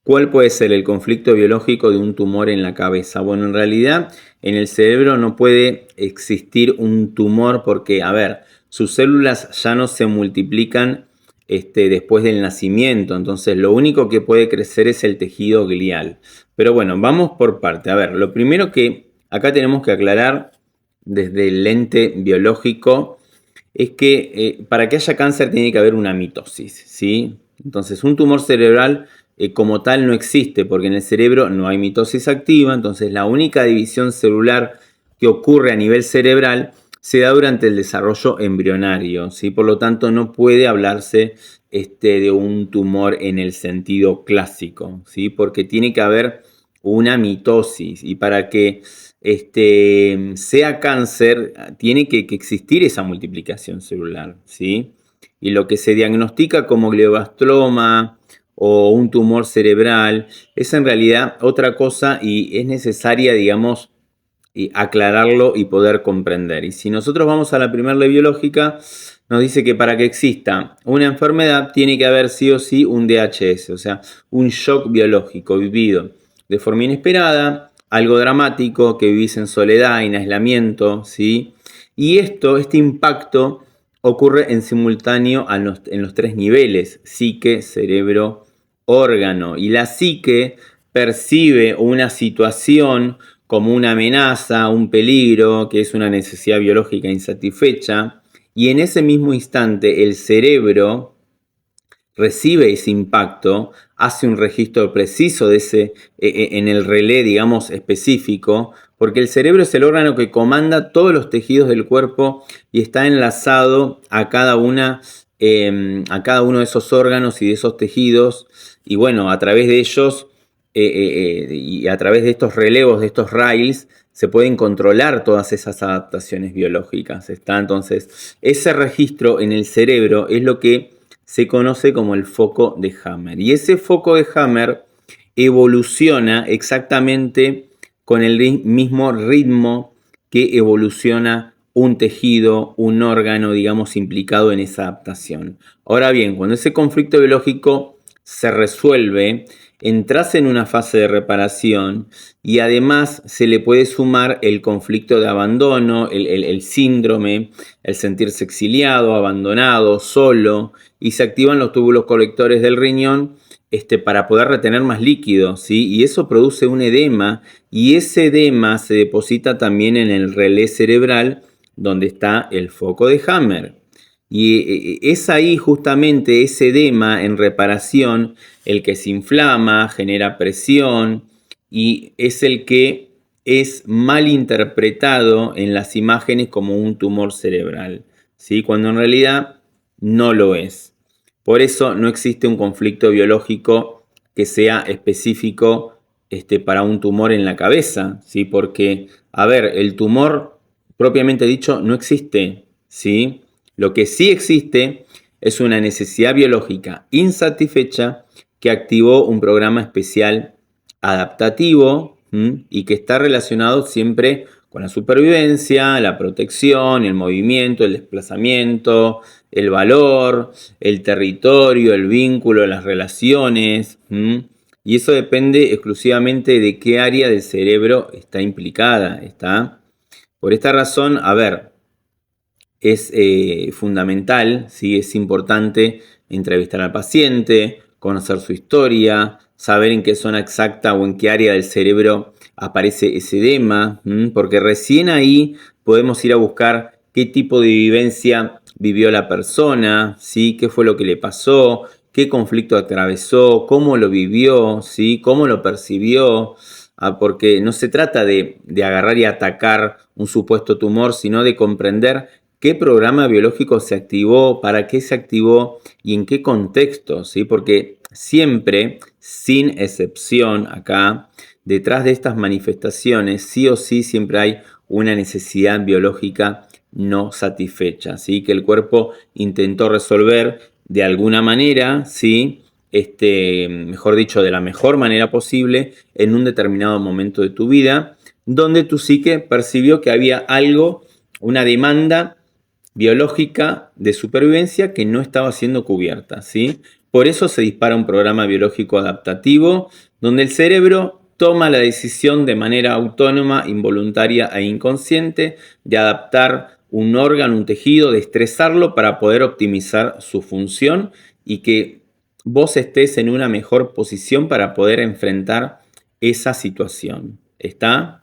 ¿Cuál puede ser el conflicto biológico de un tumor en la cabeza? Bueno, en realidad en el cerebro no puede existir un tumor porque, a ver, sus células ya no se multiplican después del nacimiento, entonces lo único que puede crecer es el tejido glial. Pero bueno, vamos por parte. A ver, lo primero que acá tenemos que aclarar desde el lente biológico es que para que haya cáncer tiene que haber una mitosis, ¿sí? Entonces un tumor cerebral como tal no existe porque en el cerebro no hay mitosis activa, entonces la única división celular que ocurre a nivel cerebral se da durante el desarrollo embrionario, ¿sí? Por lo tanto no puede hablarse de un tumor en el sentido clásico, ¿sí? Porque tiene que haber una mitosis y para que sea cáncer, tiene que existir esa multiplicación celular, ¿sí? Y lo que se diagnostica como glioblastoma o un tumor cerebral es en realidad otra cosa y es necesaria, digamos, aclararlo y poder comprender. Y si nosotros vamos a la primera ley biológica, nos dice que para que exista una enfermedad tiene que haber sí o sí un DHS, o sea, un shock biológico vivido de forma inesperada, algo dramático, que vivís en soledad, en aislamiento, ¿sí? Y este impacto ocurre en simultáneo en los tres niveles, psique, cerebro, órgano. Y la psique percibe una situación como una amenaza, un peligro, que es una necesidad biológica insatisfecha, y en ese mismo instante el cerebro recibe ese impacto, hace un registro preciso de en el relé, digamos, específico, porque el cerebro es el órgano que comanda todos los tejidos del cuerpo y está enlazado a cada uno de esos órganos y de esos tejidos, y bueno, a través de ellos y a través de estos relevos, de estos rails, se pueden controlar todas esas adaptaciones biológicas. ¿Está? Entonces, ese registro en el cerebro es lo que se conoce como el foco de Hammer. Y ese foco de Hammer evoluciona exactamente con el mismo ritmo que evoluciona un tejido, un órgano, digamos, implicado en esa adaptación. Ahora bien, cuando ese conflicto biológico se resuelve, entras en una fase de reparación y además se le puede sumar el conflicto de abandono, el síndrome, el sentirse exiliado, abandonado, solo, y se activan los túbulos colectores del riñón para poder retener más líquido, ¿sí? Y eso produce un edema y ese edema se deposita también en el relé cerebral donde está el foco de Hammer. Y es ahí justamente ese edema en reparación el que se inflama, genera presión y es el que es mal interpretado en las imágenes como un tumor cerebral, ¿sí? Cuando en realidad no lo es. Por eso no existe un conflicto biológico que sea específico para un tumor en la cabeza, ¿sí? Porque, a ver, el tumor propiamente dicho no existe, ¿sí? Lo que sí existe es una necesidad biológica insatisfecha que activó un programa especial adaptativo y que está relacionado siempre con la supervivencia, la protección, el movimiento, el desplazamiento, el valor, el territorio, el vínculo, las relaciones. Y eso depende exclusivamente de qué área del cerebro está implicada. ¿Está? Por esta razón, a ver, es fundamental, ¿sí? Es importante entrevistar al paciente, conocer su historia, saber en qué zona exacta o en qué área del cerebro aparece ese edema, porque recién ahí podemos ir a buscar qué tipo de vivencia vivió la persona, ¿sí? Qué fue lo que le pasó, qué conflicto atravesó, cómo lo vivió, ¿sí? Cómo lo percibió. Porque no se trata de agarrar y atacar un supuesto tumor, sino de comprender qué programa biológico se activó, para qué se activó y en qué contexto, ¿sí? Porque siempre, sin excepción acá, detrás de estas manifestaciones, sí o sí siempre hay una necesidad biológica no satisfecha, ¿sí? Que el cuerpo intentó resolver de alguna manera, ¿sí? Mejor dicho, de la mejor manera posible en un determinado momento de tu vida, donde tu psique percibió que había algo, una demanda biológica de supervivencia que no estaba siendo cubierta, ¿sí? Por eso se dispara un programa biológico adaptativo donde el cerebro toma la decisión de manera autónoma, involuntaria e inconsciente de adaptar un órgano, un tejido, de estresarlo para poder optimizar su función y que vos estés en una mejor posición para poder enfrentar esa situación. ¿Está?